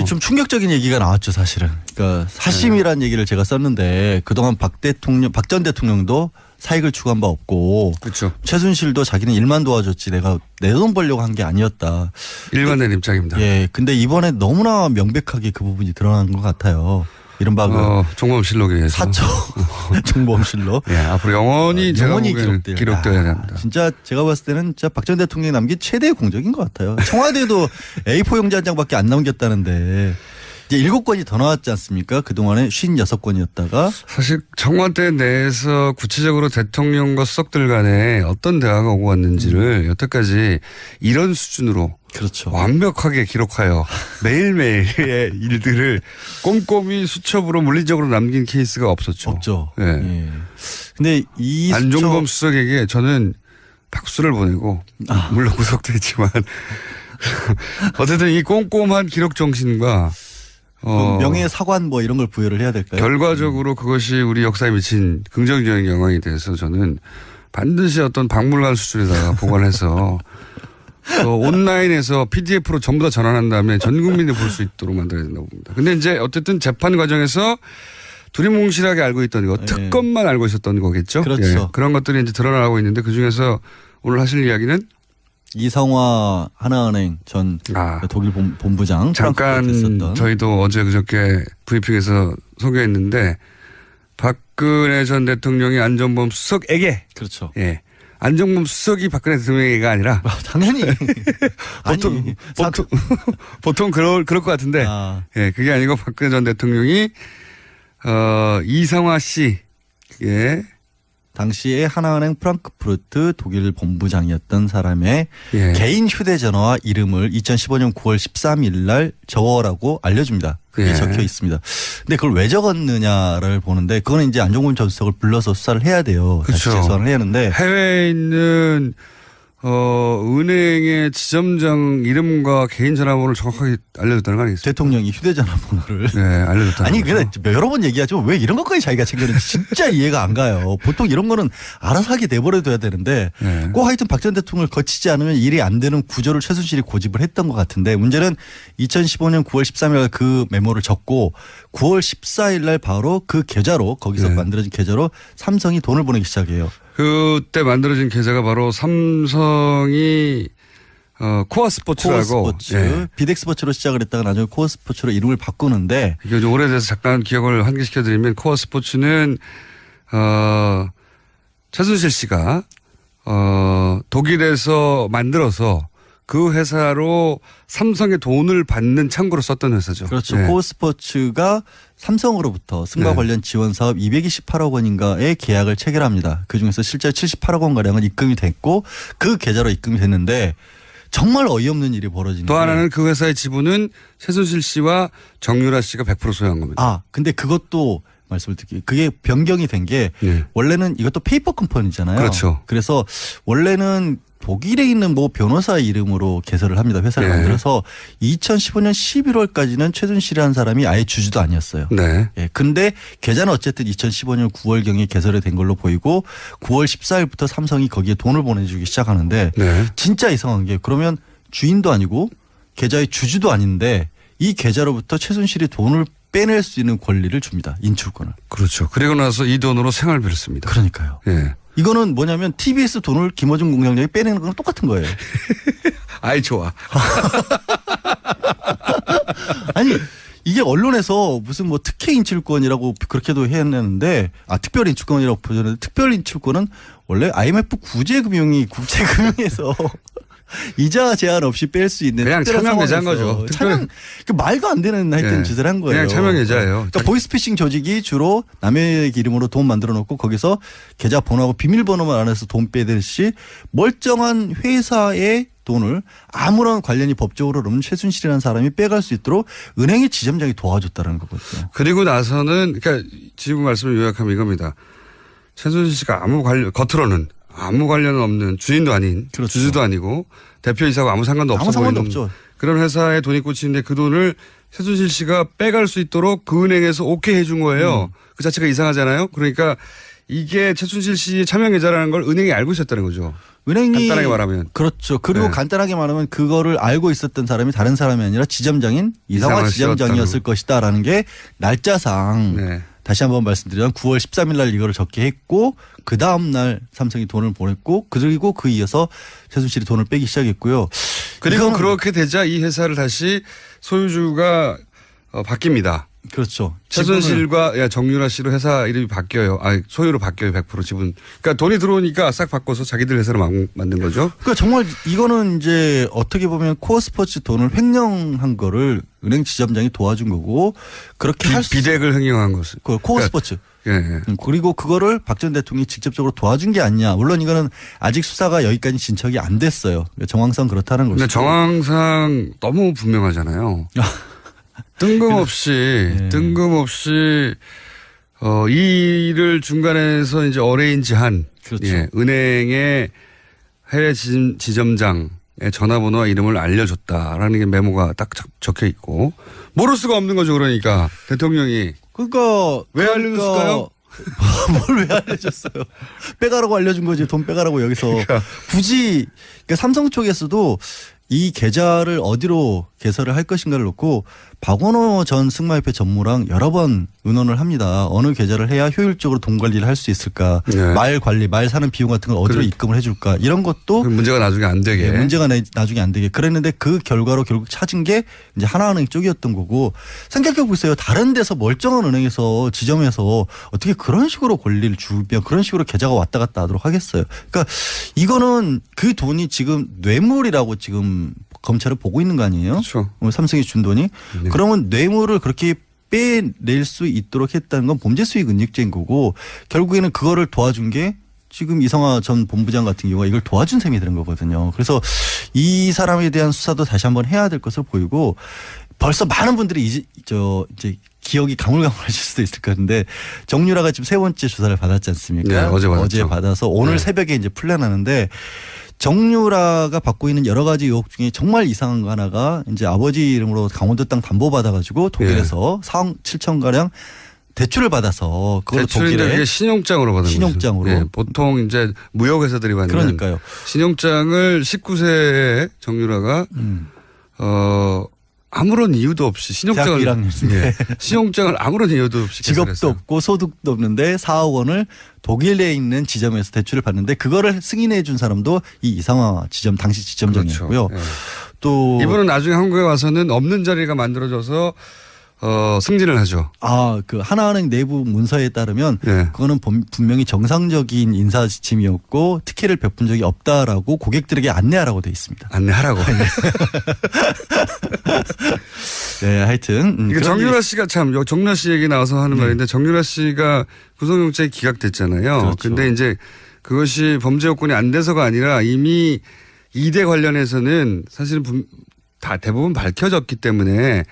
이게 좀 충격적인 얘기가 나왔죠, 사실은. 그러니까 사심이라는 얘기를 제가 썼는데 그동안 박 전 대통령도 사익을 추구한 바 없고 그렇죠. 최순실도 자기는 일만 도와줬지 내가 내 돈 벌려고 한 게 아니었다. 일관된 입장입니다. 예. 근데 이번에 너무나 명백하게 그 부분이 드러난 것 같아요. 이른바 종범실록에 의해서. 사초 종범실록. 예, 앞으로 영원히 기록되어야 합니다. 진짜 제가 봤을 때는 진짜 박 전 대통령이 남긴 최대의 공적인 것 같아요. 청와대도 A4 용지 한 장밖에 안 남겼다는데 이제 7건이 더 나왔지 않습니까? 그동안에 56건이었다가. 사실 청와대 내에서 구체적으로 대통령과 수석들 간에 어떤 대화가 오고 갔는지를 여태까지 이런 수준으로 그렇죠. 완벽하게 기록하여 매일매일의 일들을 꼼꼼히 수첩으로 물리적으로 남긴 케이스가 없었죠. 없죠. 예. 예. 근데 이 안종범 수석에게 저는 박수를 보내고 물론 구속됐지만 어쨌든 이 꼼꼼한 기록 정신과 명예사관 뭐 이런 걸 부여를 해야 될까요? 결과적으로 그것이 우리 역사에 미친 긍정적인 영향이 돼서 저는 반드시 어떤 박물관 수준에다가 보관해서 온라인에서 PDF로 전부 다 전환한 다음에 전 국민이 볼 수 있도록 만들어야 된다고 봅니다. 근데 이제 어쨌든 재판 과정에서 두리뭉실하게 알고 있던 거, 특검만 알고 있었던 거겠죠. 그렇죠. 예, 그런 것들이 이제 드러나고 있는데 그 중에서 오늘 하실 이야기는 이상화 하나은행 전 독일 본부장 잠깐 저희도 어제 그저께 브리핑에서 소개했는데 박근혜 전 대통령이 안종범 수석에게 그렇죠. 예. 안종범 수석이 박근혜 대통령이가 아니라 당연히 보통 그럴 것 같은데 예, 그게 아니고 박근혜 전 대통령이 이상화 씨 예. 당시에 하나은행 프랑크푸르트 독일 본부장이었던 사람의 개인 휴대전화와 이름을 2015년 9월 13일 날 적어라고 알려줍니다. 그게 적혀 있습니다. 근데 그걸 왜 적었느냐를 보는데 그거는 이제 안종범 전 수석을 불러서 수사를 해야 돼요. 그렇죠. 다시 재수사를 해야 하는데 해외에 있는 은행의 지점장 이름과 개인 전화번호를 정확하게 알려줬다는 거 아니겠어요? 대통령이 휴대전화 번호를. 네, 알려줬다는 아니, 거죠. 근데 여러 번 얘기하지만 왜 이런 것까지 자기가 챙겼는지 진짜 이해가 안 가요. 보통 이런 거는 알아서 하게 내버려둬야 되는데 꼭 하여튼 박 전 대통령을 거치지 않으면 일이 안 되는 구조를 최순실이 고집을 했던 것 같은데 문제는 2015년 9월 13일 그 메모를 적고 9월 14일 날 바로 그 계좌로 거기서 만들어진 계좌로 삼성이 돈을 보내기 시작해요. 그때 만들어진 계좌가 바로 삼성이 코아 스포츠라고 코어스포츠, 비덱스포츠로 시작을 했다가 나중에 코어스포츠로 이름을 바꾸는데 이게 좀 오래돼서 잠깐 기억을 환기시켜 드리면 코아 스포츠는 최순실 씨가 독일에서 만들어서 그 회사로 삼성의 돈을 받는 창구로 썼던 회사죠. 그렇죠. 코어스포츠가 삼성으로부터 승마 관련 지원 사업 228억 원인가의 계약을 체결합니다. 그중에서 실제 78억 원가량은 입금이 됐고 그 계좌로 입금이 됐는데 정말 어이없는 일이 벌어지는 또 하나는 그 회사의 지분은 최순실 씨와 정유라 씨가 100% 소유한 겁니다. 근데 그것도 말씀을 드릴게요. 그게 변경이 된 게 원래는 이것도 페이퍼 컴퍼니잖아요. 그렇죠. 그래서 원래는 독일에 있는 뭐 변호사 이름으로 개설을 합니다. 회사를 만들어서 2015년 11월까지는 최순실이라는 사람이 아예 주주도 아니었어요. 네. 예. 근데 계좌는 어쨌든 2015년 9월경에 개설이 된 걸로 보이고 9월 14일부터 삼성이 거기에 돈을 보내주기 시작하는데 진짜 이상한 게 그러면 주인도 아니고 계좌의 주주도 아닌데 이 계좌로부터 최순실이 돈을 빼낼 수 있는 권리를 줍니다. 인출권을. 그렇죠. 그리고 나서 이 돈으로 생활비를 씁니다. 그러니까요. 예. 이거는 뭐냐면 TBS 돈을 김어준 공장장이 빼내는 거랑 똑같은 거예요. 아이 좋아. 아니 이게 언론에서 무슨 뭐 특혜 인출권이라고 그렇게도 했는데 특별 인출권이라고 표현했는데 특별 인출권은 원래 IMF 구제금융이 국제금융에서 이자 제한 없이 뺄 수 있는 그냥 차명 계좌인 거죠. 말도 안 되는 하여튼 짓을 한 거예요. 그냥 차명 계좌예요. 그러니까 보이스피싱 조직이 주로 남의 이름으로 돈 만들어 놓고 거기서 계좌 번호하고 비밀번호만 안에서 돈 빼듯이 멀쩡한 회사의 돈을 아무런 관련이 법적으로 없는 최순실이라는 사람이 빼갈 수 있도록 은행의 지점장이 도와줬다는 거거든요. 그리고 나서는 그러니까 지금 말씀을 요약하면 이겁니다. 최순실 씨가 겉으로는 아무 관련 없는 주인도 아닌 주주도 아니고 대표이사하고 아무 상관도 없어 보이는 없죠. 그런 회사에 돈이 꽂히는데 그 돈을 최순실 씨가 빼갈 수 있도록 그 은행에서 오케이 해준 거예요. 그 자체가 이상하잖아요. 그러니까 이게 최순실 씨의 차명 계좌라는 걸 은행이 알고 있었다는 거죠. 은행이 간단하게 말하면. 그렇죠. 그리고 네. 간단하게 말하면 그거를 알고 있었던 사람이 다른 사람이 아니라 지점장인 이상화 지점장이었을 것이다라는 게 날짜상 네. 다시 한번 말씀드리면 9월 13일 날 이거를 적게 했고 그 다음 날 삼성이 돈을 보냈고 그리고 그 이어서 최순실이 돈을 빼기 시작했고요. 그리고 그렇게 되자 이 회사를 다시 소유주가 바뀝니다. 그렇죠. 최순실과 정유라 씨로 회사 이름이 바뀌어요. 소유로 바뀌어요. 100% 지분. 그러니까 돈이 들어오니까 싹 바꿔서 자기들 회사로 만든 거죠. 그러니까 정말 이거는 이제 어떻게 보면 코어 스포츠 돈을 횡령한 거를 은행 지점장이 도와준 거고 그렇게 할 수. 비대를 횡령한 것을. 코어 스포츠. 예. 그리고 그거를 박 전 대통령이 직접적으로 도와준 게 아니냐. 물론 이거는 아직 수사가 여기까지 진척이 안 됐어요. 정황상 그렇다는 거죠. 근데 정황상 너무 분명하잖아요. 뜬금없이 이 일을 중간에서 이제 어레인지한 그렇죠. 예, 은행의 해외 지점장의 전화번호와 이름을 알려줬다라는 게 메모가 딱 적혀 있고 모를 수가 없는 거죠. 그러니까 대통령이 왜 알려줬을까요? 뭘 왜 알려줬어요? 빼가라고 알려준 거지. 돈 빼가라고 여기서 굳이 그러니까 삼성 쪽에서도 이 계좌를 어디로 개설을 할 것인가를 놓고 박원호 전 승마협회 전무랑 여러 번 의논을 합니다. 어느 계좌를 해야 효율적으로 돈 관리를 할 수 있을까. 네. 말 관리, 말 사는 비용 같은 걸 어디로 입금을 해줄까. 이런 것도 문제가 나중에 안 되게. 네, 문제가 나중에 안 되게. 그랬는데 그 결과로 결국 찾은 게 이제 하나은행 쪽이었던 거고 생각해 보세요. 다른 데서 멀쩡한 은행에서 지점에서 어떻게 그런 식으로 권리를 주면 그런 식으로 계좌가 왔다 갔다 하도록 하겠어요. 그러니까 이거는 그 돈이 지금 뇌물이라고 지금 검찰을 보고 있는 거 아니에요? 그렇죠. 삼성이 준 돈이. 네. 그러면 뇌물을 그렇게 빼낼 수 있도록 했다는 건 범죄 수익 은닉죄인 거고 결국에는 그거를 도와준 게 지금 이성화 전 본부장 같은 경우가 이걸 도와준 셈이 되는 거거든요. 그래서 이 사람에 대한 수사도 다시 한번 해야 될 것을 보이고 벌써 많은 분들이 이제 기억이 가물가물하실 수도 있을 것 같은데 정유라가 지금 세 번째 조사를 받았지 않습니까? 네, 어제 받았죠. 어제 받아서 오늘 새벽에 이제 풀려나는데 정유라가 받고 있는 여러 가지 의혹 중에 정말 이상한 거 하나가 이제 아버지 이름으로 강원도 땅 담보 받아가지고 독일에서 4억 7천 가량 대출을 받아서 그걸 독일에 신용장으로 받은 신용장으로 거죠. 예, 보통 이제 무역회사들이 받는 그러니까요. 신용장을 19세에 정유라가 아무런 이유도 없이 신용장을 대학교 1학년인데 신용장을 아무런 이유도 없이 직업도 개설했어요. 없고 소득도 없는데 4억 원을 독일에 있는 지점에서 대출을 받는데 그거를 승인해 준 사람도 이 이상화 지점 당시 지점장이었고요. 그렇죠. 예. 또 이분은 나중에 한국에 와서는 없는 자리가 만들어져서 승진을 하죠. 그 하나은행 내부 문서에 따르면 네. 그거는 분명히 정상적인 인사 지침이었고 특혜를 베푼 적이 없다라고 고객들에게 안내하라고 돼 있습니다. 안내하라고. 네, 하여튼 이게 정유라 씨가 참 정유라 씨 얘기 나와서 하는 말인데 정유라 씨가 구속영장이 기각됐잖아요. 그렇죠. 근데 이제 그것이 범죄 요건이 안 돼서가 아니라 이미 2대 관련해서는 사실은 다 대부분 밝혀졌기 때문에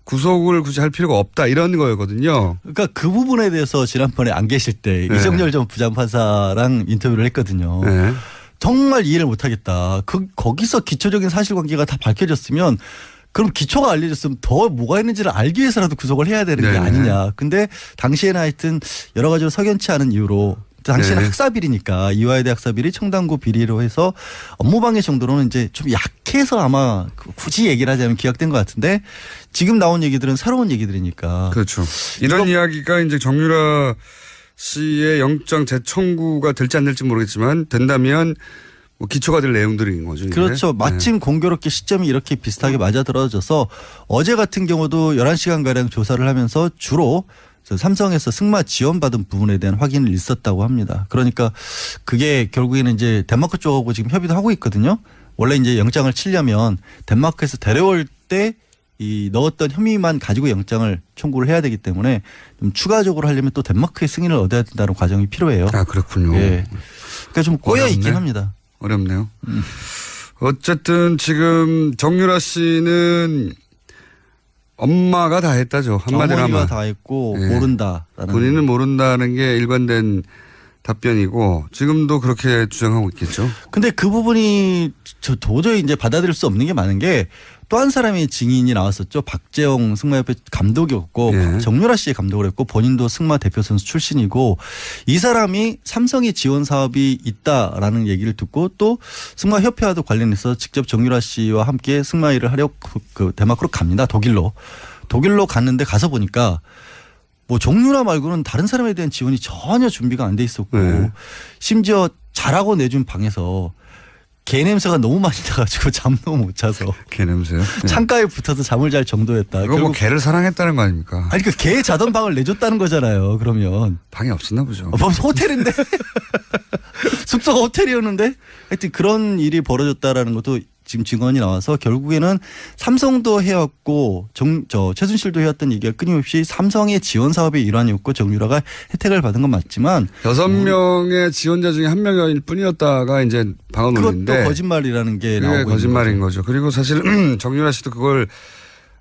구속을 굳이 할 필요가 없다 이런 거였거든요. 그러니까 그 부분에 대해서 지난번에 안 계실 때 네. 이정열 전 부장판사랑 인터뷰를 했거든요. 네. 정말 이해를 못하겠다. 거기서 기초적인 사실관계가 다 밝혀졌으면 그럼 기초가 알려졌으면 더 뭐가 있는지를 알기 위해서라도 구속을 해야 되는 게 네. 아니냐. 근데 당시에는 하여튼 여러 가지로 석연치 않은 이유로 당시에는 네. 학사비리니까 이화여대 학사비리 청담고 비리로 해서 업무방해 정도로는 이제 좀 약해서 아마 굳이 얘기를 하자면 기각된 것 같은데 지금 나온 얘기들은 새로운 얘기들이니까. 그렇죠. 이런 이야기가 이제 정유라 씨의 영장 재청구가 될지 안 될지 모르겠지만 된다면 뭐 기초가 될 내용들인 거죠. 이게. 그렇죠. 마침 공교롭게 시점이 이렇게 비슷하게 맞아떨어져서 어제 같은 경우도 11시간가량 조사를 하면서 주로 삼성에서 승마 지원받은 부분에 대한 확인을 있었다고 합니다. 그러니까 그게 결국에는 이제 덴마크 쪽하고 지금 협의도 하고 있거든요. 원래 이제 영장을 치려면 덴마크에서 데려올 때 이 넣었던 혐의만 가지고 영장을 청구를 해야 되기 때문에 좀 추가적으로 하려면 또 덴마크의 승인을 얻어야 된다는 과정이 필요해요. 아, 그렇군요. 예. 그러니까 좀 꼬여 있긴 합니다. 어렵네요. 어쨌든 지금 정유라 씨는 엄마가 다 했다죠. 한마디로 어머니가 하면. 다 했고 예. 모른다라는. 본인은 모른다는 게 일관된 답변이고 지금도 그렇게 주장하고 있겠죠. 근데 그 부분이 저 도저히 이제 받아들일 수 없는 게 많은 게 또 한 사람의 증인이 나왔었죠. 박재홍 승마협회 감독이었고 예. 정유라 씨의 감독을 했고 본인도 승마 대표 선수 출신이고 이 사람이 삼성의 지원 사업이 있다라는 얘기를 듣고 또 승마협회와도 관련해서 직접 정유라 씨와 함께 승마 일을 하려고 그 덴마크로 갑니다. 독일로 갔는데 가서 보니까 뭐 정유라 말고는 다른 사람에 대한 지원이 전혀 준비가 안 돼 있었고 네. 심지어 자라고 내준 방에서 개 냄새가 너무 많이 나가지고 잠도 못 자서 개 냄새요? 네. 창가에 붙어서 잠을 잘 정도였다. 그거 뭐 개를 사랑했다는 거 아닙니까? 아니 그 개 자던 방을 내줬다는 거잖아요. 그러면 방이 없었나 보죠. 뭐 호텔인데 숙소가 호텔이었는데 하여튼 그런 일이 벌어졌다라는 것도 지금 증언이 나와서 결국에는 삼성도 해왔고 최순실도 해왔던 얘기가 끊임없이 삼성의 지원 사업의 일환이었고 정유라가 혜택을 받은 건 맞지만 6명의 지원자 중에 1명일 뿐이었다가 이제 방언 그것도 올리는데 거짓말이라는 게 그게 나오고 거짓말인 있는 거죠. 그리고 사실 정유라 씨도 그걸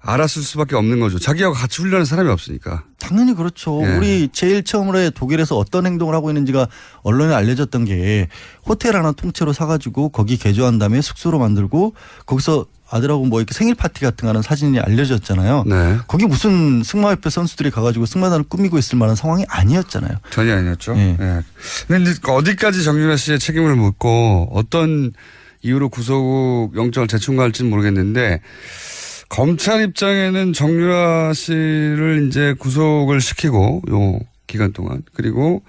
알았을 수밖에 없는 거죠. 자기하고 같이 훈련한 사람이 없으니까. 당연히 그렇죠. 예. 우리 제일 처음으로 독일에서 어떤 행동을 하고 있는지가 언론에 알려졌던 게 호텔 하나 통째로 사가지고 거기 개조한 다음에 숙소로 만들고 거기서 아들하고 뭐 이렇게 생일 파티 같은 거 하는 사진이 알려졌잖아요. 네. 거기 무슨 승마협회 선수들이 가가지고 승마단을 꾸미고 있을 만한 상황이 아니었잖아요. 전혀 아니었죠. 예. 예. 근데 이제 어디까지 정유라 씨의 책임을 묻고 어떤 이유로 구속 영장을 재청구할지는 모르겠는데 검찰 입장에는 정유라 씨를 이제 구속을 시키고 요 기간 동안 그리고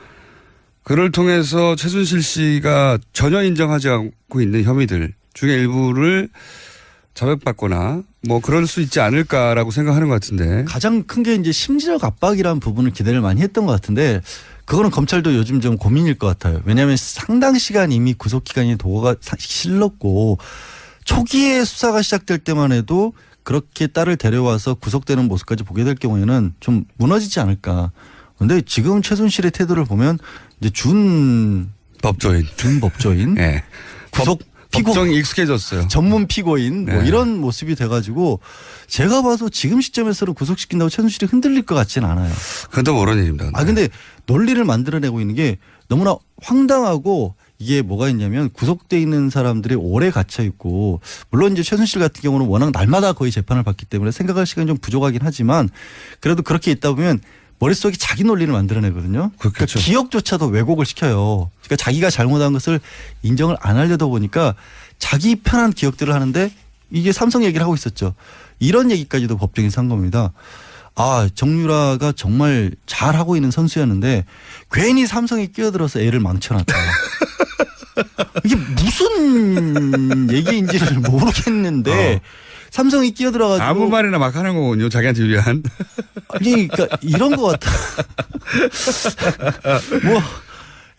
그를 통해서 최순실 씨가 전혀 인정하지 않고 있는 혐의들 중에 일부를 자백받거나 뭐 그럴 수 있지 않을까라고 생각하는 것 같은데. 가장 큰 게 이제 심리적 압박이라는 부분을 기대를 많이 했던 것 같은데 그거는 검찰도 요즘 좀 고민일 것 같아요. 왜냐하면 상당 시간 이미 구속기간이 도가 실렀고 초기에 수사가 시작될 때만 해도 그렇게 딸을 데려와서 구속되는 모습까지 보게 될 경우에는 좀 무너지지 않을까. 그런데 지금 최순실의 태도를 보면 이제 준 법조인, 네. 구속 피고 법정이 익숙해졌어요. 전문 피고인 뭐 네. 이런 모습이 돼가지고 제가 봐도 지금 시점에서는 구속시킨다고 최순실이 흔들릴 것 같지는 않아요. 그건 또 모르는 일입니다. 아 근데 논리를 만들어내고 있는 게 너무나 황당하고 이게 뭐가 있냐면 구속돼 있는 사람들이 오래 갇혀 있고 물론 이제 최순실 같은 경우는 워낙 날마다 거의 재판을 받기 때문에 생각할 시간이 좀 부족하긴 하지만 그래도 그렇게 있다 보면 머릿속에 자기 논리를 만들어내거든요. 그러니까 그렇죠. 기억조차도 왜곡을 시켜요. 그러니까 자기가 잘못한 것을 인정을 안 하려다 보니까 자기 편한 기억들을 하는데 이게 삼성 얘기를 하고 있었죠. 이런 얘기까지도 법정에서 한 겁니다. 아, 정유라가 정말 잘하고 있는 선수였는데 괜히 삼성이 끼어들어서 애를 망쳐놨다. 이게 무슨 얘기인지를 모르겠는데 삼성이 끼어들어가지고 아무 말이나 막 하는 거군요. 자기한테 유리한. 아니, 그러니까 이런 것 같아. 뭐,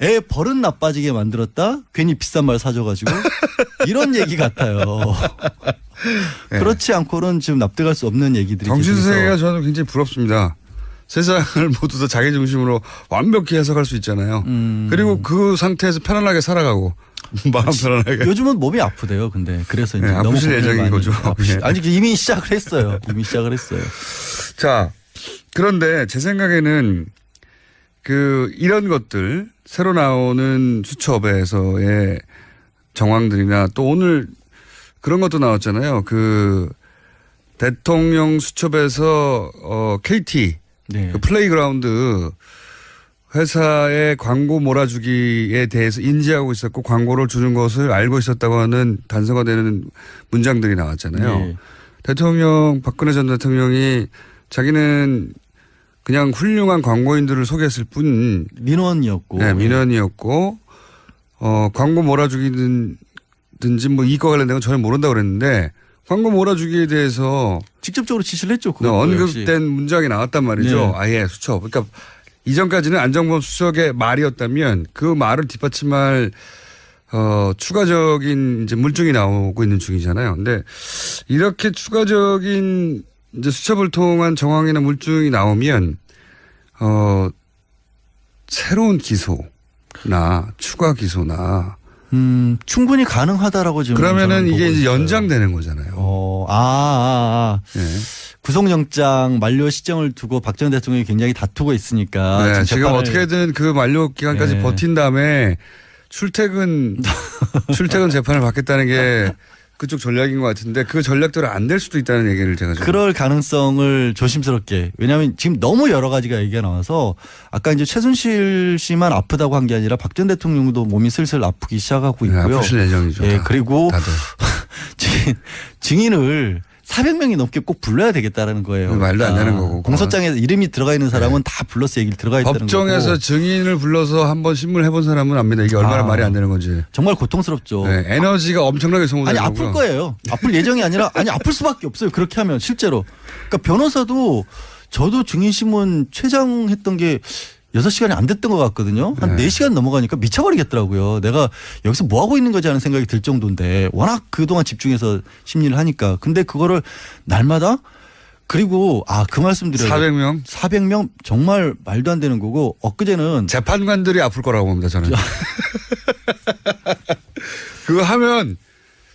애 버릇 나빠지게 만들었다? 괜히 비싼 말 사줘가지고. 이런 얘기 같아요. 네. 그렇지 않고는 지금 납득할 수 없는 얘기들이 정신세계가 계속해서. 저는 굉장히 부럽습니다. 세상을 모두 다 자기 중심으로 완벽히 해석할 수 있잖아요. 그리고 그 상태에서 편안하게 살아가고 마음 편안하게. 요즘은 몸이 아프대요. 근데 그래서 이제 네, 너무 아프실 고민을 예정인 많이 거죠. 아프시- 예. 아니 이미 시작을 했어요. 이미 시작을 했어요. 자, 그런데 제 생각에는 이런 것들 새로 나오는 수첩에서의 정황들이나 또 오늘 그런 것도 나왔잖아요. 대통령 수첩에서 KT 네. 플레이그라운드 회사의 광고 몰아주기에 대해서 인지하고 있었고 광고를 주는 것을 알고 있었다고 하는 단서가 되는 문장들이 나왔잖아요. 네. 박근혜 전 대통령이 자기는 그냥 훌륭한 광고인들을 소개했을 뿐 민원이었고. 네, 민원이었고 광고 몰아주기든지 뭐 이거 관련된 건 전혀 모른다고 그랬는데 광고 몰아주기에 대해서 직접적으로 지시를 했죠. 언급된 문장이 나왔단 말이죠. 네. 아예 수첩. 그러니까 이전까지는 안정범 수석의 말이었다면 그 말을 뒷받침할 추가적인 이제 물증이 나오고 있는 중이잖아요. 근데 이렇게 추가적인 이제 수첩을 통한 정황이나 물증이 나오면 새로운 기소나 추가 기소나 충분히 가능하다라고 지금. 그러면은 저는 이게 보고 이제 있어요. 연장되는 거잖아요. 네. 네. 구속영장 만료 시점을 두고 박 전 대통령이 굉장히 다투고 있으니까. 네, 지금 재판을- 어떻게든 그 만료 기간까지 네. 버틴 다음에 출퇴근 재판을 받겠다는 게 그쪽 전략인 것 같은데 그 전략대로 안 될 수도 있다는 얘기를 제가 좀. 그럴 가능성을 조심스럽게. 왜냐하면 지금 너무 여러 가지가 얘기가 나와서 아까 이제 최순실 씨만 아프다고 한 게 아니라 박 전 대통령도 몸이 슬슬 아프기 시작하고 있고요. 네, 아프실 예정이죠. 예, 다. 그리고 다들. 증인을 400명이 넘게 꼭 불러야 되겠다라는 거예요. 말도 안 되는 거고. 공소장에 이름이 들어가 있는 사람은 다 불러서 얘기를 들어가 있다는 거고. 법정에서 증인을 불러서 한번 신문을 해본 사람은 압니다. 이게 얼마나 말이 안 되는 건지. 정말 고통스럽죠. 네, 에너지가 엄청나게 소모되는 아니 아플 거예요. 아플 예정이 아니라 아니 아플 수밖에 없어요. 그렇게 하면 실제로. 그러니까 변호사도 저도 증인신문 최장했던 게 6시간이 안 됐던 것 같거든요. 한 4시간 넘어가니까 미쳐버리겠더라고요. 내가 여기서 뭐 하고 있는 거지 하는 생각이 들 정도인데 워낙 그동안 집중해서 심리를 하니까. 근데 그거를 날마다 그리고 그 말씀 드려요. 400명? 400명 정말 말도 안 되는 거고 엊그제는 재판관들이 아플 거라고 봅니다. 저는. 그거 하면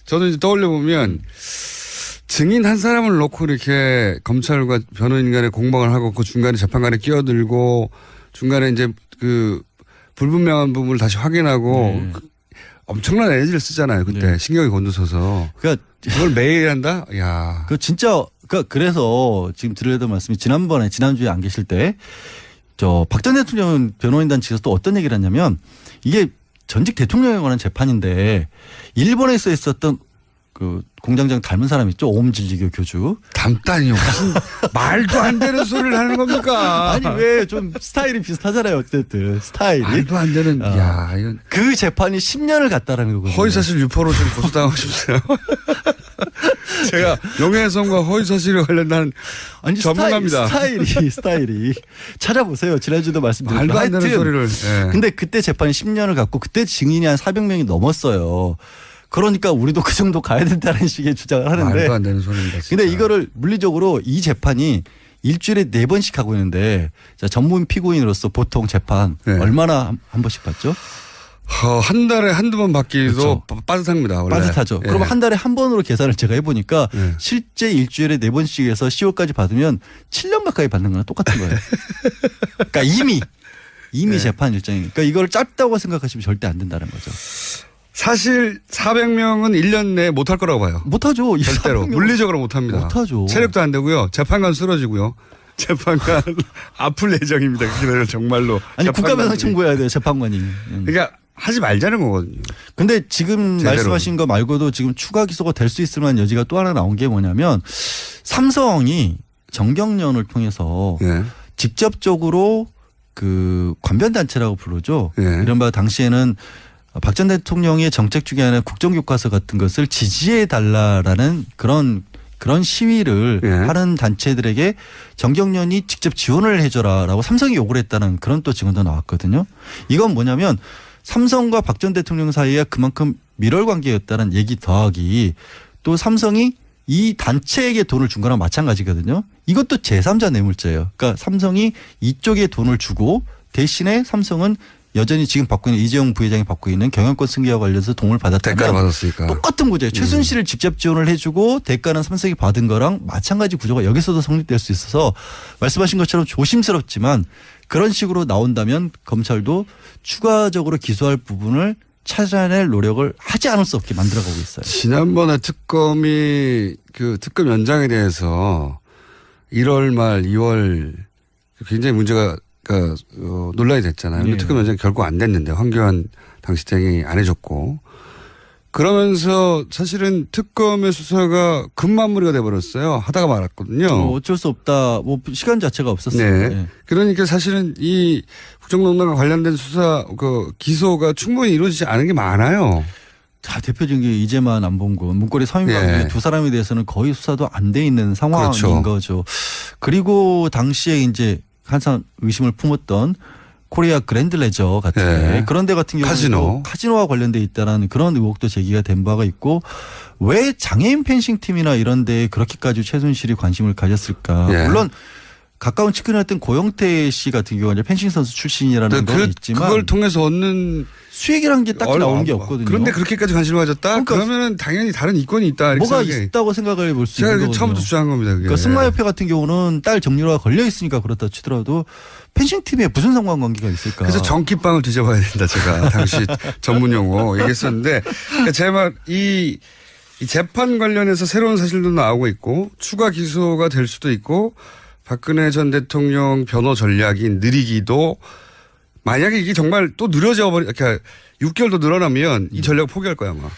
저는 이제 떠올려 보면 증인 한 사람을 놓고 이렇게 검찰과 변호인 간에 공방을 하고 그 중간에 재판관에 끼어들고 중간에 이제 그 불분명한 부분을 다시 확인하고 엄청난 에너지를 쓰잖아요. 그때 신경이 곤두서서. 그러니까 그걸 매일 한다? 야. 그 진짜 그래서 지금 드리려던 말씀이 지난주에 안 계실 때 저 박 전 대통령 변호인단 측에서 또 어떤 얘기를 했냐면 이게 전직 대통령에 관한 재판인데 일본에서 있었던 그 공장장 닮은 사람 있죠? 오음진리교 교주. 닮다니요. 무슨 말도 안 되는 소리를 하는 겁니까? 아니 왜 좀 스타일이 비슷하잖아요. 어쨌든 스타일이. 말도 안 되는. 야 이건 그 재판이 10년을 갔다라는 거거든요. 허위사실 유포로 좀 고소당하고 싶어요. 제가 명예훼손과 허위사실에 관련된 아니, 전문가입니다. 스타일이 찾아보세요. 지난주도 말씀드렸죠. 말도 안 되는 소리를. 네. 근데 그때 재판이 10년을 갔고 그때 증인이 한 400명이 넘었어요. 그러니까 우리도 그 정도 가야 된다는 식의 주장을 하는데. 말도 안 되는 소리입니다. 진짜. 근데 이거를 물리적으로 이 재판이 일주일에 4번씩 하고 있는데 자, 전문 피고인으로서 보통 재판 얼마나 한 번씩 받죠? 한 달에 한두 번 받기도 그렇죠. 빠듯합니다. 원래. 빠듯하죠. 그럼 한 달에 한 번으로 계산을 제가 해보니까 실제 일주일에 4번씩 해서 10월까지 받으면 7년 가까이 받는 거랑 똑같은 거예요. 그러니까 이미 재판 일정이니까 그러니까 이걸 짧다고 생각하시면 절대 안 된다는 거죠. 사실 400명은 1년 내에 못할 거라고 봐요. 못하죠. 절대로. 물리적으로 못합니다. 못하죠. 체력도 안 되고요. 재판관 쓰러지고요. 재판관 아플 예정입니다. 그래서 정말로. 아니 국가배상 청구해야 돼요. 재판관이. 그러니까 하지 말자는 거거든요. 근데 지금 제대로. 말씀하신 거 말고도 지금 추가 기소가 될 수 있을 만한 여지가 또 하나 나온 게 뭐냐면 삼성이 정경련을 통해서 직접적으로 그 관변단체라고 부르죠. 이른바 당시에는 박 전 대통령의 정책 중에 하나 국정교과서 같은 것을 지지해 달라라는 그런 시위를 하는 단체들에게 정경련이 직접 지원을 해줘라라고 삼성이 요구를 했다는 그런 또 증언도 나왔거든요. 이건 뭐냐면 삼성과 박 전 대통령 사이에 그만큼 밀월 관계였다는 얘기 더하기 또 삼성이 이 단체에게 돈을 준 거랑 마찬가지거든요. 이것도 제3자 뇌물죄예요. 그러니까 삼성이 이쪽에 돈을 주고 대신에 삼성은 여전히 지금 받고 있는 이재용 부회장이 받고 있는 경영권 승계와 관련해서 돈을 받았다면 대가를 받았으니까. 똑같은 구조예요. 최순실을 직접 지원을 해주고 대가는 삼성이 받은 거랑 마찬가지 구조가 여기서도 성립될 수 있어서 말씀하신 것처럼 조심스럽지만 그런 식으로 나온다면 검찰도 추가적으로 기소할 부분을 찾아낼 노력을 하지 않을 수 없게 만들어가고 있어요. 지난번에 특검이 그 특검 연장에 대해서 1월 말 2월 굉장히 문제가 그러니까 논란이 됐잖아요. 근데 특검 연장 결국 안 됐는데 황교안 당시장이 안 해줬고 그러면서 사실은 특검의 수사가 급마무리가 돼버렸어요. 하다가 말았거든요. 어쩔 수 없다. 뭐 시간 자체가 없었어요. 네. 그러니까 사실은 이 국정농단과 관련된 수사 그 기소가 충분히 이루어지지 않은 게 많아요. 자, 대표적인 게 이재만 안봉근 문고리 서인관 두 사람에 대해서는 거의 수사도 안 돼 있는 상황인 그렇죠. 거죠. 그리고 당시에 이제 항상 의심을 품었던 코리아 그랜드 레저 같은 그런 데 같은 경우는 카지노와 관련돼 있다는 그런 의혹도 제기가 된 바가 있고 왜 장애인 펜싱 팀이나 이런 데에 그렇게까지 최순실이 관심을 가졌을까. 물론 가까운 측근이었던 고영태 씨 같은 경우는 펜싱 선수 출신이라는 건 있지만 그걸 통해서 얻는 수익이라는 게 딱 나오는 게 없거든요. 그런데 그렇게까지 관심을 가졌다? 그러면 당연히 다른 이권이 있다. 뭐가 있다고 생각을 볼 수 있는 거거든요. 제가 처음부터 주장한 겁니다. 그게. 그러니까 승마협회 같은 경우는 딸 정유라가 걸려 있으니까 그렇다 치더라도 펜싱팀에 무슨 상관관계가 있을까. 그래서 정키빵을 뒤져봐야 된다. 제가 당시 전문 용어 얘기했었는데 제가 이 이 재판 관련해서 새로운 사실도 나오고 있고 추가 기소가 될 수도 있고 박근혜 전 대통령 변호 전략이 느리기도 만약에 이게 정말 또 느려져 버리, 이렇게 6개월 더 늘어나면 이 전략 포기할 거야 아마.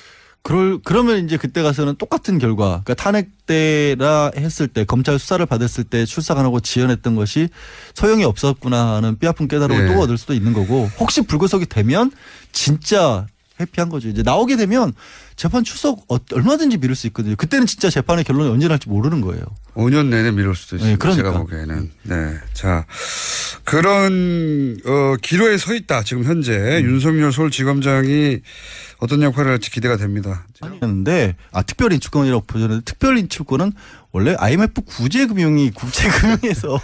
그러면 이제 그때 가서는 똑같은 결과, 그러니까 탄핵 때라 했을 때 검찰 수사를 받았을 때 출석 안 하고 지연했던 것이 소용이 없었구나 하는 뼈아픈 깨달음을 예. 또 얻을 수도 있는 거고, 혹시 불구속이 되면 진짜 해피한 거죠. 이제 나오게 되면 재판 출석 얼마든지 미룰 수 있거든요. 그때는 진짜 재판의 결론이 언제 날지 모르는 거예요. 5년 내내 미룰 수도 있습니다. 네, 그러니까. 제가 보기에는. 네. 자, 그런 기로에 서 있다. 지금 현재 윤석열 서울지검장이 어떤 역할을 할지 기대가 됩니다. 했는데 특별인출권이라고 보셨는데, 특별인출권은 원래 IMF 구제금융이 국제금융에서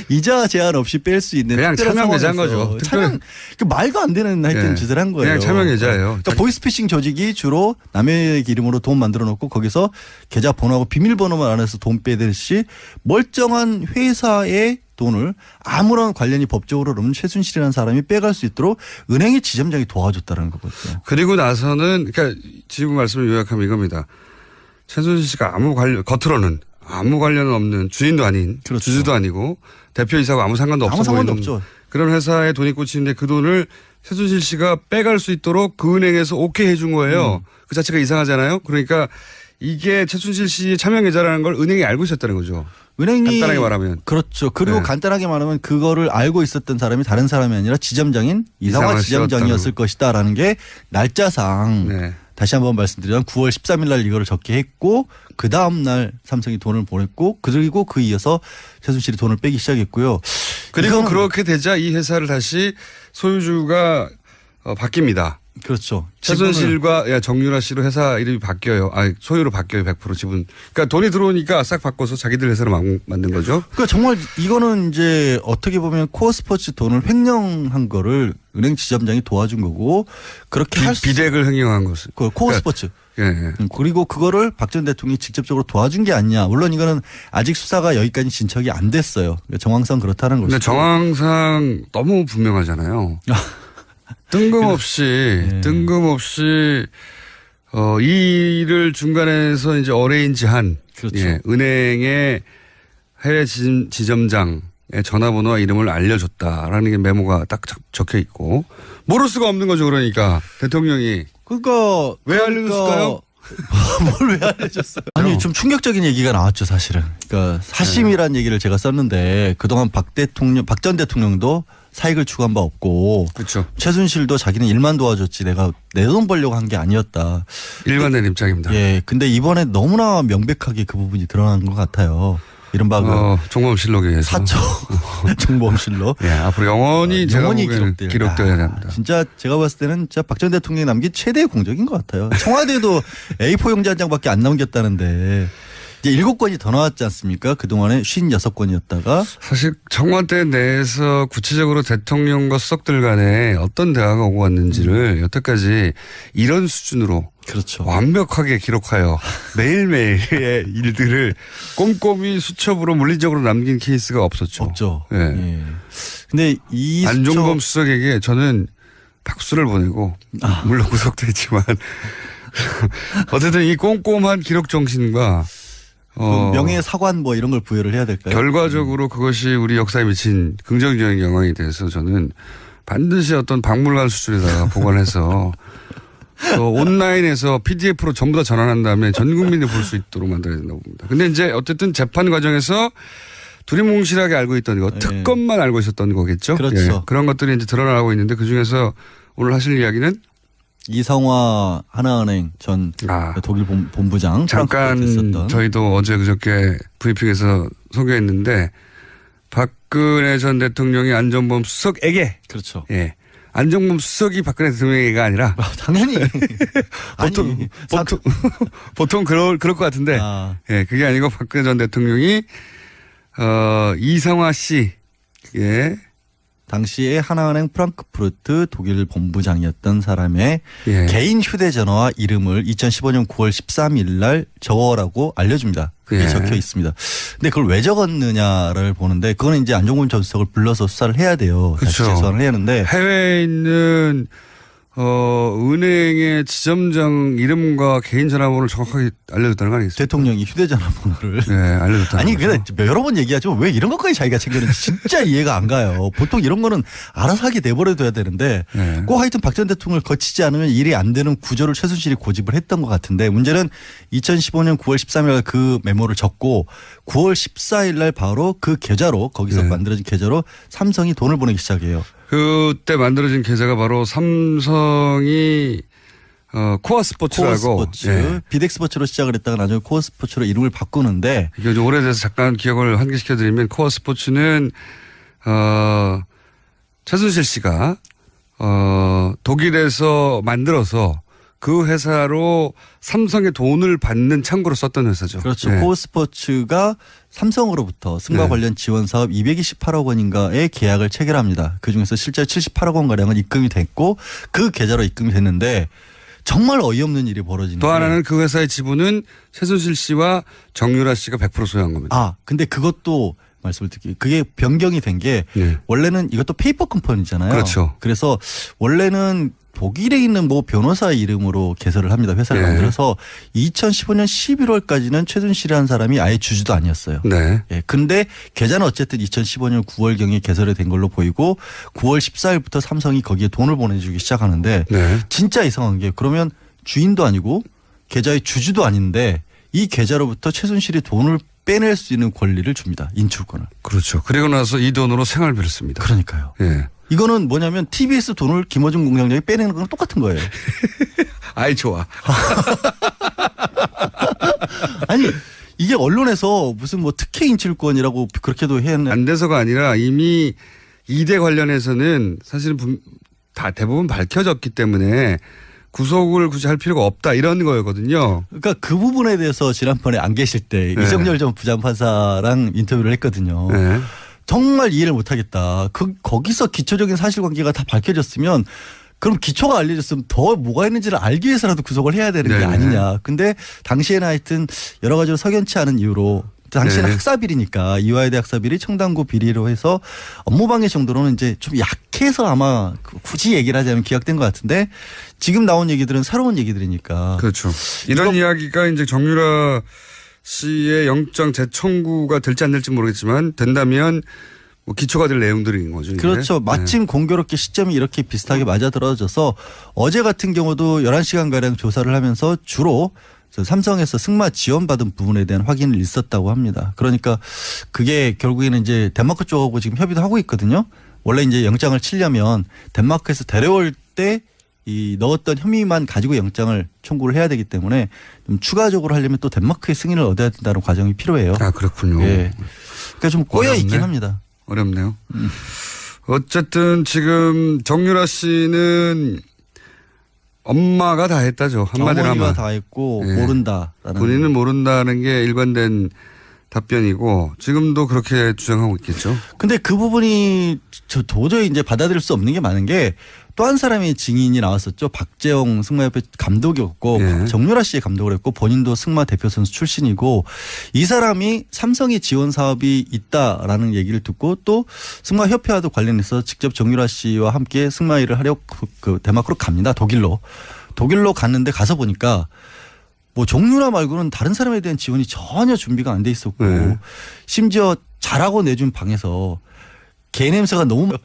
이자 제한 없이 뺄 수 있는 그냥 특별한 차명계좌인 상황에서 거죠. 차명, 그 말도 안 되는 하여튼 네. 짓을 한 거예요. 그냥 차명계좌예요. 그러니까 보이스피싱 조직이 주로 남의 이름으로 돈 만들어 놓고 거기서 계좌 번호하고 비밀번호만 안에서 돈 빼듯이 멀쩡한 회사의 돈을 아무런 관련이 법적으로 없는 최순실이라는 사람이 빼갈 수 있도록 은행의 지점장이 도와줬다는 거거든요. 그리고 나서는 그러니까 지금 말씀을 요약하면 이겁니다. 최순실 씨가 겉으로는 아무 관련 없는 주인도 아닌 그렇죠. 주주도 아니고 대표이사하고 아무 상관도 없어 아무 상관도 보이는 없죠. 그런 회사에 돈이 꽂히는데 그 돈을 최순실 씨가 빼갈 수 있도록 그 은행에서 오케이 해준 거예요. 그 자체가 이상하잖아요. 그러니까 이게 최순실 씨의 차명계좌라는 걸 은행이 알고 있었다는 거죠. 은행이 간단하게 말하면. 그렇죠. 그리고 네. 간단하게 말하면 그거를 알고 있었던 사람이 다른 사람이 아니라 지점장인 이상화 이상화 지점장이었을 씨였다는. 것이다라는 게 날짜상 네. 다시 한번 말씀드리면 9월 13일 날 이거를 적게 했고, 그 다음 날 삼성이 돈을 보냈고, 그리고 그 이어서 최순실이 돈을 빼기 시작했고요. 그리고 이거는 그렇게 되자 이 회사를 다시 소유주가 바뀝니다. 그렇죠. 최순실과 정유라 씨로 회사 이름이 바뀌어요. 소유로 바뀌어요. 100% 지분. 그러니까 돈이 들어오니까 싹 바꿔서 자기들 회사로 만든 거죠. 그러니까 정말 이거는 이제 어떻게 보면 코어 스포츠 돈을 횡령한 거를 은행 지점장이 도와준 거고, 그렇게 할 수. 비대를 횡령한 것을. 코어 그러니까 스포츠. 예. 그리고 그거를 박 전 대통령이 직접적으로 도와준 게 아니냐. 물론 이거는 아직 수사가 여기까지 진척이 안 됐어요. 정황상 그렇다는 근데 것이죠. 정황상 너무 분명하잖아요. 뜬금없이 이 일을 중간에서 이제 어레인지한 그렇죠. 예, 은행의 해외 지점장의 전화번호와 이름을 알려줬다라는 게 메모가 딱 적혀 있고 모를 수가 없는 거죠. 그러니까 대통령이 그러니까 왜 알려줬을까요? 뭘 왜 알려줬어요? 아니 좀 충격적인 얘기가 나왔죠 사실은. 그러니까 사심이라는 얘기를 제가 썼는데 그동안 박 전 대통령도 사익을 추구한 바 없고, 그렇죠. 최순실도 자기는 일만 도와줬지 내가 내 돈 벌려고 한 게 아니었다. 일관된 입장입니다. 예, 근데 이번에 너무나 명백하게 그 부분이 드러난 것 같아요. 이른바 종범실록에 의해서. 사초 정보험실로. 예, 앞으로 영원히 기록되어야 합니다. 진짜 제가 봤을 때는 진짜 박 전 대통령이 남긴 최대의 공적인 것 같아요. 청와대도 A4 용지 한 장밖에 안 남겼다는데 이제 7건이 더 나왔지 않습니까? 그동안에 56건이었다가. 사실 청와대 내에서 구체적으로 대통령과 수석들 간에 어떤 대화가 오고 갔는지를 여태까지 이런 수준으로 그렇죠. 완벽하게 기록하여 매일매일의 일들을 꼼꼼히 수첩으로 물리적으로 남긴 케이스가 없었죠. 없죠. 예. 예. 근데 이 안종범 수석에게 저는 박수를 보내고 물론 구속도 했지만 어쨌든 이 꼼꼼한 기록 정신과 명예사관 뭐 이런 걸 부여를 해야 될까요? 결과적으로 그것이 우리 역사에 미친 긍정적인 영향이 돼서 저는 반드시 어떤 박물관 수준에다가 보관해서 또 온라인에서 PDF로 전부 다 전환한 다음에 전 국민이 볼 수 있도록 만들어야 된다고 봅니다. 근데 이제 어쨌든 재판 과정에서 두리뭉실하게 알고 있던 거, 특검만 알고 있었던 거겠죠. 그렇죠. 예, 그런 것들이 이제 드러나고 있는데 그 중에서 오늘 하실 이야기는 이상화 하나은행 전 독일 본부장 잠깐 있었던. 저희도 어제 그저께 브리핑에서 소개했는데 박근혜 전 대통령이 안종범 수석에게 그렇죠. 예. 안종범 수석이 박근혜 대통령이가 아니라 당연히 보통 그럴 것 같은데 예, 그게 아니고 박근혜 전 대통령이 이상화 씨 예. 당시에 하나은행 프랑크푸르트 독일 본부장이었던 사람의 개인 휴대전화와 이름을 2015년 9월 13일 날 적어라고 알려줍니다. 그게 적혀 있습니다. 근데 그걸 왜 적었느냐를 보는데 그거는 이제 안종범 전 수석을 불러서 수사를 해야 돼요. 그렇죠. 다시 재수사를 해야 하는데 해외에 있는 은행의 지점장 이름과 개인 전화번호를 정확하게 알려줬다는 거 아니겠어요? 대통령이 휴대전화번호를. 네, 알려줬다는 아니, 거죠. 근데 여러 번 얘기하지만 왜 이런 것까지 자기가 챙겨는지 진짜 이해가 안 가요. 보통 이런 거는 알아서 하게 내버려둬야 되는데 네. 꼭 하여튼 박 전 대통령을 거치지 않으면 일이 안 되는 구조를 최순실이 고집을 했던 것 같은데 문제는 2015년 9월 13일 그 메모를 적고 9월 14일 날 바로 그 계좌로 거기서 네. 만들어진 계좌로 삼성이 돈을 보내기 시작해요. 그때 만들어진 계좌가 바로 삼성이 코어 스포츠라고. 코어스포츠, 예. 비덱스포츠로 시작을 했다가 나중에 코어스포츠로 이름을 바꾸는데 이게 좀 오래돼서 잠깐 기억을 환기시켜드리면 코어 스포츠는 최순실 씨가 독일에서 만들어서 그 회사로 삼성의 돈을 받는 창구로 썼던 회사죠. 그렇죠. 네. 코어스포츠가 삼성으로부터 승마 네. 관련 지원 사업 228억 원인가의 계약을 체결합니다. 그중에서 실제 78억 원 가량은 입금이 됐고 그 계좌로 입금이 됐는데 정말 어이없는 일이 벌어지는 또 게 하나는 그 회사의 지분은 최순실 씨와 정유라 씨가 100% 소유한 겁니다. 아, 근데 그것도 말씀을 드릴게요. 그게 변경이 된 게 네. 원래는 이것도 페이퍼 컴퍼니잖아요. 그렇죠. 그래서 원래는 독일에 있는 뭐 변호사 이름으로 개설을 합니다. 회사를 네. 만들어서 2015년 11월까지는 최순실이라는 사람이 아예 주주도 아니었어요. 네. 예. 근데 계좌는 어쨌든 2015년 9월경에 개설이 된 걸로 보이고 9월 14일부터 삼성이 거기에 돈을 보내주기 시작하는데 네. 진짜 이상한 게 그러면 주인도 아니고 계좌의 주주도 아닌데 이 계좌로부터 최순실이 돈을 빼낼 수 있는 권리를 줍니다. 인출권을. 그렇죠. 그리고 나서 이 돈으로 생활비를 씁니다. 그러니까요. 예. 이거는 뭐냐면 TBS 돈을 김어준 공장장이 빼내는 거랑 똑같은 거예요. 아이 좋아. 아니 이게 언론에서 무슨 뭐 특혜 인출권이라고 그렇게도 했는데 안 돼서가 아니라 이미 이대 관련해서는 사실은 다 대부분 밝혀졌기 때문에 구속을 굳이 할 필요가 없다 이런 거였거든요. 그러니까 그 부분에 대해서 지난번에 안 계실 때 네. 이정열 전 부장판사랑 인터뷰를 했거든요. 네. 정말 이해를 못하겠다. 거기서 기초적인 사실관계가 다 밝혀졌으면 그럼 기초가 알려졌으면 더 뭐가 있는지를 알기 위해서라도 구속을 해야 되는 게 네네. 아니냐. 근데 당시에는 하여튼 여러 가지로 석연치 않은 이유로 당시에는 네. 학사비리니까 이화여대 학사비리 청담고 비리로 해서 업무방해 정도로는 이제 좀 약해서 아마 굳이 얘기를 하자면 기각된 것 같은데 지금 나온 얘기들은 새로운 얘기들이니까. 그렇죠. 이런 이야기가 이제 정유라 씨의 영장 재청구가 될지 안 될지 모르겠지만 된다면 뭐 기초가 될 내용들인 거죠. 이게. 그렇죠. 마침 공교롭게 시점이 이렇게 비슷하게 맞아떨어져서 어제 같은 경우도 11시간가량 조사를 하면서 주로 삼성에서 승마 지원받은 부분에 대한 확인을 있었다고 합니다. 그러니까 그게 결국에는 이제 덴마크 쪽하고 지금 협의도 하고 있거든요. 원래 이제 영장을 치려면 덴마크에서 데려올 때 이 넣었던 혐의만 가지고 영장을 청구를 해야 되기 때문에 좀 추가적으로 하려면 또 덴마크의 승인을 얻어야 된다는 과정이 필요해요. 아 그렇군요. 예. 그러니까 좀 꼬여 있긴 어렵네. 합니다. 어렵네요. 어쨌든 지금 정유라 씨는 엄마가 다 했다죠. 한마디로 어머니가 하면. 다 했고 예. 모른다라는. 본인은 모른다는 게 일관된 답변이고 지금도 그렇게 주장하고 있겠죠. 근데 그 부분이 저 도저히 이제 받아들일 수 없는 게 많은 게 또 한 사람의 증인이 나왔었죠. 박재홍 승마협회 감독이었고 예. 정유라 씨의 감독을 했고 본인도 승마 대표 선수 출신이고 이 사람이 삼성이 지원 사업이 있다라는 얘기를 듣고 또 승마협회와도 관련해서 직접 정유라 씨와 함께 승마 일을 하려고 그 덴마크로 갑니다. 독일로 갔는데 가서 보니까 뭐 정유라 말고는 다른 사람에 대한 지원이 전혀 준비가 안 돼 있었고 네. 심지어 잘하고 내준 방에서 개 냄새가 너무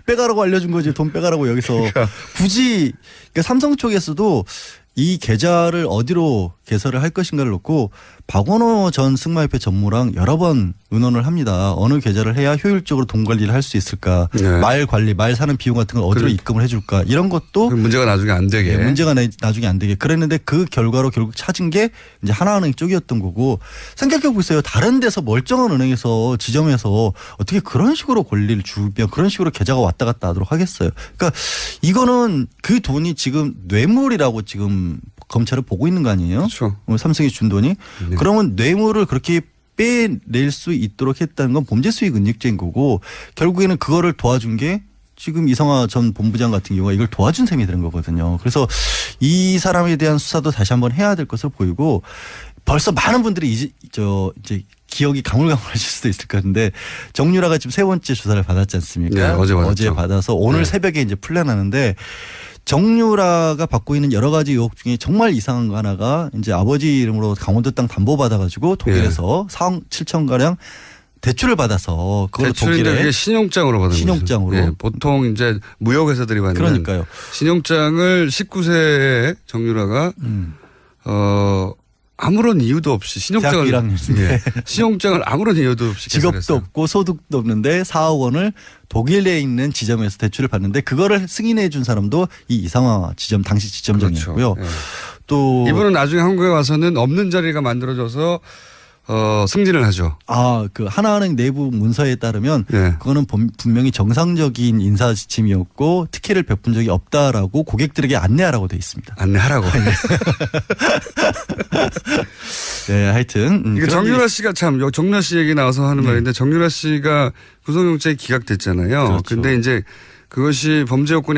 빼가라고 알려준 거지 돈 빼가라고 여기서 굳이 그러니까 삼성 쪽에서도 이 계좌를 어디로 개설을 할 것인가를 놓고 박원호 전 승마협회 전무랑 여러 번 의논을 합니다. 어느 계좌를 해야 효율적으로 돈 관리를 할 수 있을까. 네. 말 관리, 말 사는 비용 같은 걸 어디로 입금을 해줄까. 이런 것도 문제가 나중에 안 되게. 예, 문제가 나중에 안 되게. 그랬는데 그 결과로 결국 찾은 게 이제 하나은행 쪽이었던 거고 생각해 보세요. 다른 데서 멀쩡한 은행에서 지점에서 어떻게 그런 식으로 권리를 주면 그런 식으로 계좌가 왔다 갔다 하도록 하겠어요. 그러니까 이거는 그 돈이 지금 뇌물이라고 지금 검찰을 보고 있는 거 아니에요? 그렇죠. 삼성이 준 돈이. 네. 그러면 뇌물을 그렇게 빼낼 수 있도록 했다는 건 범죄 수익 은닉죄인 거고 결국에는 그거를 도와준 게 지금 이성화 전 본부장 같은 경우가 이걸 도와준 셈이 되는 거거든요. 그래서 이 사람에 대한 수사도 다시 한번 해야 될 것으로 보이고 벌써 많은 분들이 이제 기억이 가물가물하실 수도 있을 것 같은데 정유라가 지금 세 번째 조사를 받았지 않습니까? 네, 어제 받았죠. 어제 받아서 오늘 네. 새벽에 이제 풀려나는데 정유라가 받고 있는 여러 가지 의혹 중에 정말 이상한 거 하나가 이제 아버지 이름으로 강원도 땅 담보 받아가지고 독일에서 4억 7천 가량 대출을 받아서 그걸 대출인데 독일에 그게 신용장으로 받은 신용장으로. 거죠. 예, 보통 이제 무역회사들이 받는 그러니까요. 신용장을 19세에 정유라가 아무런 이유도 없이 대학교 1학년인데 신용장을 아무런 이유도 없이 직업도 개설했어요. 없고 소득도 없는데 4억 원을 독일에 있는 지점에서 대출을 받는데 그거를 승인해 준 사람도 이 이상화 지점 당시 지점장이었고요. 그렇죠. 예. 또 이분은 나중에 한국에 와서는 없는 자리가 만들어져서 승진을 하죠. 그 하나은행 내부 문서에 따르면 예. 그거는 분명히 정상적인 인사 지침이었고 특혜를 베푼 적이 없다라고 고객들에게 안내하라고 돼 있습니다. 안내하라고. 네, 하여튼 이게 정유라 씨가 참 정유라 씨 얘기 나와서 하는 말인데 정유라 씨가 구속영장이 기각됐잖아요. 그렇죠. 근데 이제 그것이 범죄 요건이